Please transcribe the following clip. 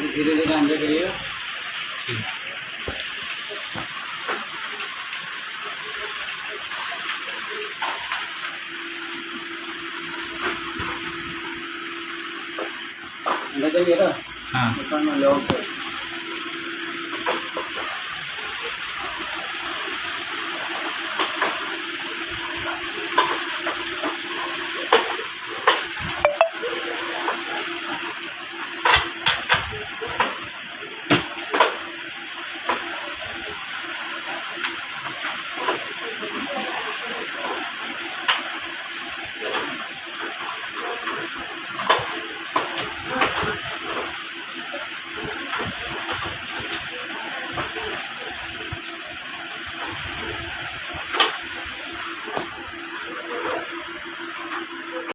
धीरे धीरे अंदर करिए। अंदर जाइए ना। हाँ दुकान में लॉक है।